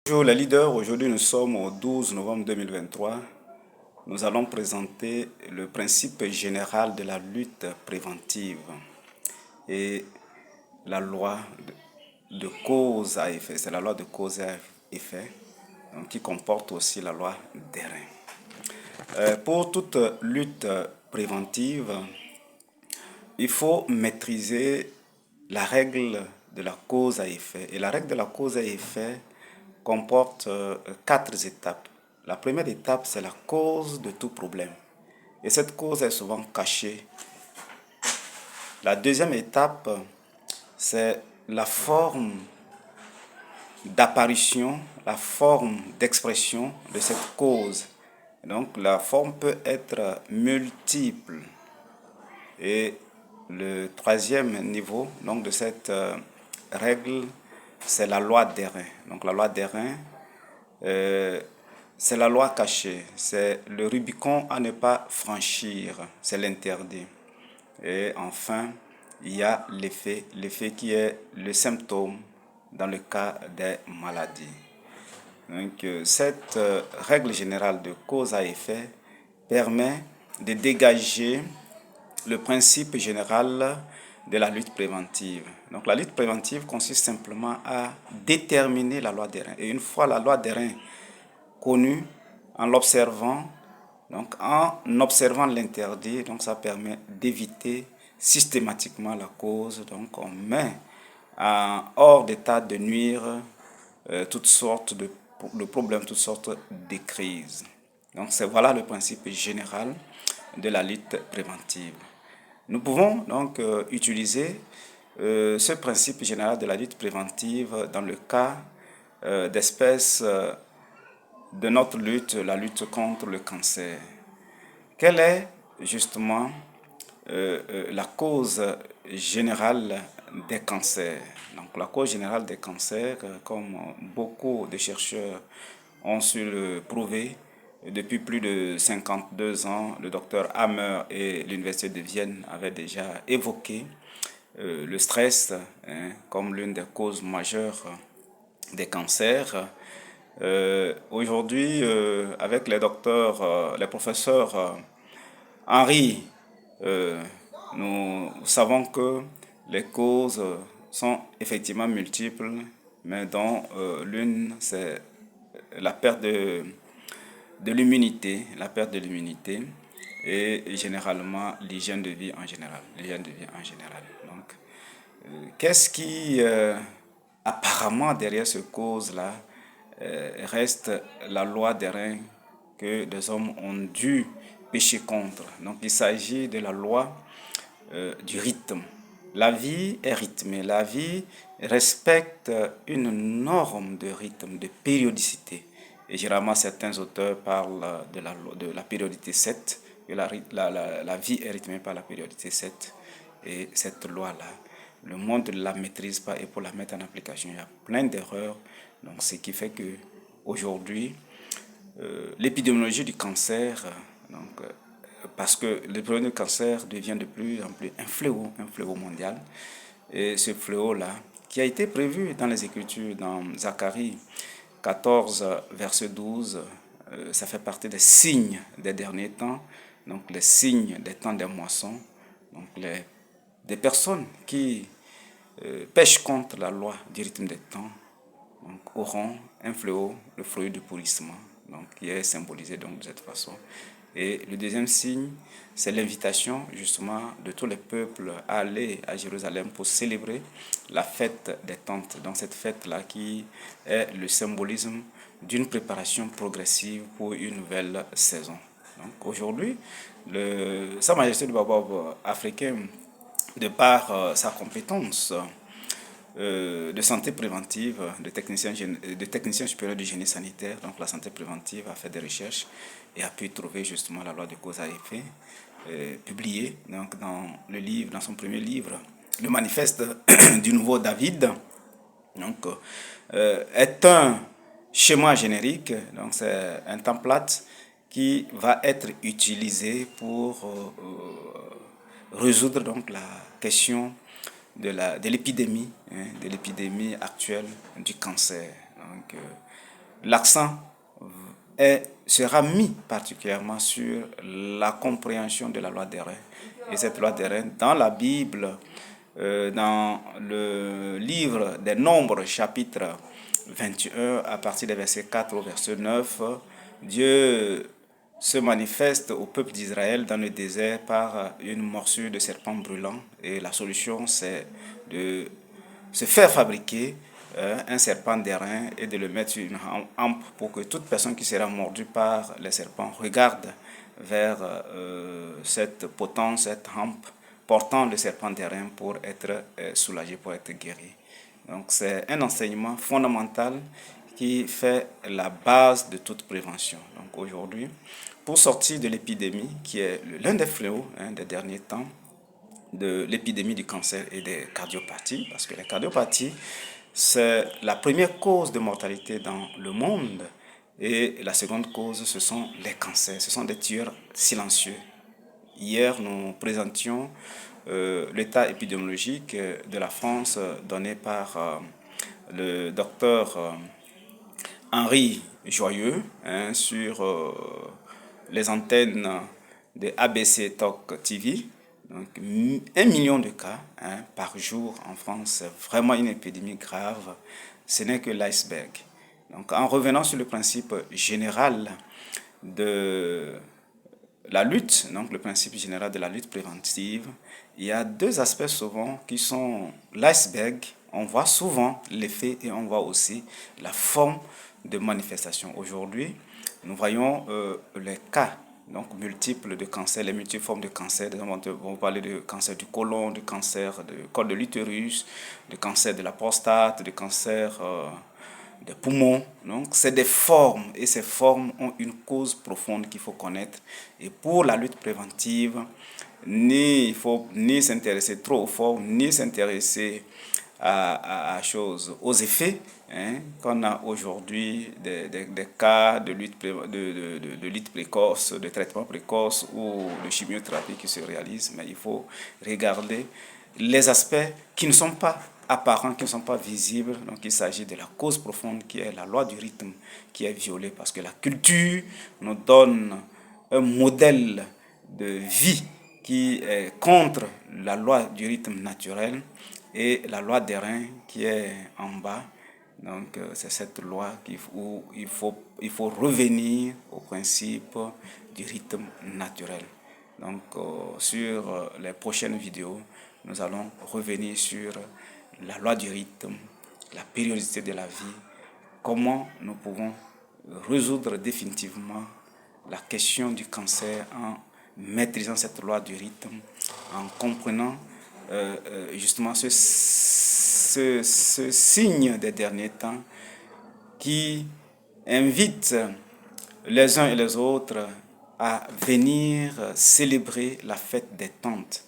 Bonjour les leaders, aujourd'hui nous sommes au 12 novembre 2023. Nous allons présenter le principe général de la lutte préventive et la loi de cause à effet. C'est la loi de cause à effet donc, qui comporte aussi la loi d'airain. Pour toute lutte préventive, il faut maîtriser la règle de la cause à effet. Et la règle de la cause à effet comporte quatre étapes. La première étape, c'est la cause de tout problème. Et cette cause est souvent cachée. La deuxième étape, c'est la forme d'apparition, la forme d'expression de cette cause. Donc la forme peut être multiple. Et le troisième niveau donc, de cette règle, c'est la loi d'airain. Donc la loi d'airain, c'est la loi cachée, c'est le Rubicon à ne pas franchir, c'est l'interdit. Et enfin, il y a l'effet qui est le symptôme dans le cas des maladies. Donc cette règle générale de cause à effet permet de dégager le principe général de la lutte préventive. Donc la lutte préventive consiste simplement à déterminer la loi d'airain. Et une fois la loi d'airain connue, en l'observant, donc en observant l'interdit, donc ça permet d'éviter systématiquement la cause. Donc on met hors d'état de nuire toutes sortes de problèmes, toutes sortes de crises. Donc voilà le principe général de la lutte préventive. Nous pouvons donc utiliser ce principe général de la lutte préventive dans le cas d'espèces de notre lutte, la lutte contre le cancer. Quelle est justement la cause générale des cancers? Donc la cause générale des cancers, comme beaucoup de chercheurs ont su le prouver, depuis plus de 52 ans, le docteur Hammer et l'Université de Vienne avaient déjà évoqué le stress comme l'une des causes majeures des cancers. Aujourd'hui, avec les professeurs Henry, nous savons que les causes sont effectivement multiples, mais dont l'une, c'est la perte de l'immunité, et généralement l'hygiène de vie en général. Donc, qu'est-ce qui apparemment derrière cette cause-là reste la loi d'airain que des hommes ont dû pécher contre. Donc il s'agit de la loi du rythme. La vie est rythmée, la vie respecte une norme de rythme, de périodicité. Et généralement, certains auteurs parlent de la périodicité 7, que la vie est rythmée par la périodicité 7. Et cette loi-là, le monde ne la maîtrise pas, et pour la mettre en application, il y a plein d'erreurs. Donc, ce qui fait que aujourd'hui, l'épidémiologie du cancer, parce que l'épidémie du cancer devient de plus en plus un fléau mondial. Et ce fléau-là, qui a été prévu dans les Écritures, dans Zacharie 14, verset 12, ça fait partie des signes des derniers temps, donc les signes des temps des moissons, donc des personnes qui pêchent contre la loi du rythme des temps, donc, auront un fléau, le fléau du pourrissement, donc, qui est symbolisé donc, de cette façon. Et le deuxième signe, c'est l'invitation justement de tous les peuples à aller à Jérusalem pour célébrer la fête des tentes. Donc cette fête-là qui est le symbolisme d'une préparation progressive pour une nouvelle saison. Donc aujourd'hui, Sa Majesté le Baobab africain, de par sa compétence de santé préventive, de technicien supérieur du génie sanitaire, donc la santé préventive, a fait des recherches et a pu trouver justement la loi de cause à effet, publiée donc dans son premier livre, le manifeste du nouveau David. Donc, est un schéma générique, donc c'est un template qui va être utilisé pour résoudre donc la question de l'épidémie actuelle du cancer. Donc, l'accent sera mis particulièrement sur la compréhension de la loi des reins. Et cette loi des reins, dans la Bible, dans le livre des Nombres, chapitre 21, à partir des versets 4 au verset 9, Dieu se manifeste au peuple d'Israël dans le désert par une morsure de serpent brûlant. Et la solution, c'est de se faire fabriquer un serpent d'airain et de le mettre sur une hampe pour que toute personne qui sera mordue par les serpents regarde vers cette potence, cette hampe portant le serpent d'airain pour être soulagé, pour être guéri. Donc c'est un enseignement fondamental qui fait la base de toute prévention. Donc aujourd'hui, pour sortir de l'épidémie, qui est l'un des fléaux des derniers temps, de l'épidémie du cancer et des cardiopathies, parce que les cardiopathies, c'est la première cause de mortalité dans le monde, et la seconde cause, ce sont les cancers, ce sont des tueurs silencieux. Hier, nous présentions l'état épidémiologique de la France donné par le docteur Henri Joyeux sur les antennes de ABC Talk TV. Donc, 1 million de cas par jour en France, c'est vraiment une épidémie grave. Ce n'est que l'iceberg. Donc, en revenant sur le principe général de la lutte, donc le principe général de la lutte préventive, il y a deux aspects souvent qui sont l'iceberg. On voit souvent l'effet et on voit aussi la forme de manifestation. Aujourd'hui, nous voyons les cas donc multiples de cancer, les multiples formes de cancer. On va parler de cancer du côlon, de cancer du col de l'utérus, de cancer de la prostate, de cancer des poumons. Donc, c'est des formes et ces formes ont une cause profonde qu'il faut connaître. Et pour la lutte préventive, il faut ni s'intéresser trop aux formes, ni s'intéresser aux effets qu'on a aujourd'hui des cas de lutte précoce, de traitement précoce ou de chimiothérapie qui se réalisent, mais il faut regarder les aspects qui ne sont pas apparents, qui ne sont pas visibles. Donc il s'agit de la cause profonde qui est la loi du rythme qui est violée parce que la culture nous donne un modèle de vie qui est contre la loi du rythme naturel et la loi des reins qui est en bas. Donc c'est cette loi où il faut revenir au principe du rythme naturel. Donc sur les prochaines vidéos, nous allons revenir sur la loi du rythme, la périodicité de la vie, comment nous pouvons résoudre définitivement la question du cancer en maîtrisant cette loi du rythme, en comprenant justement ce signe des derniers temps qui invite les uns et les autres à venir célébrer la fête des tentes.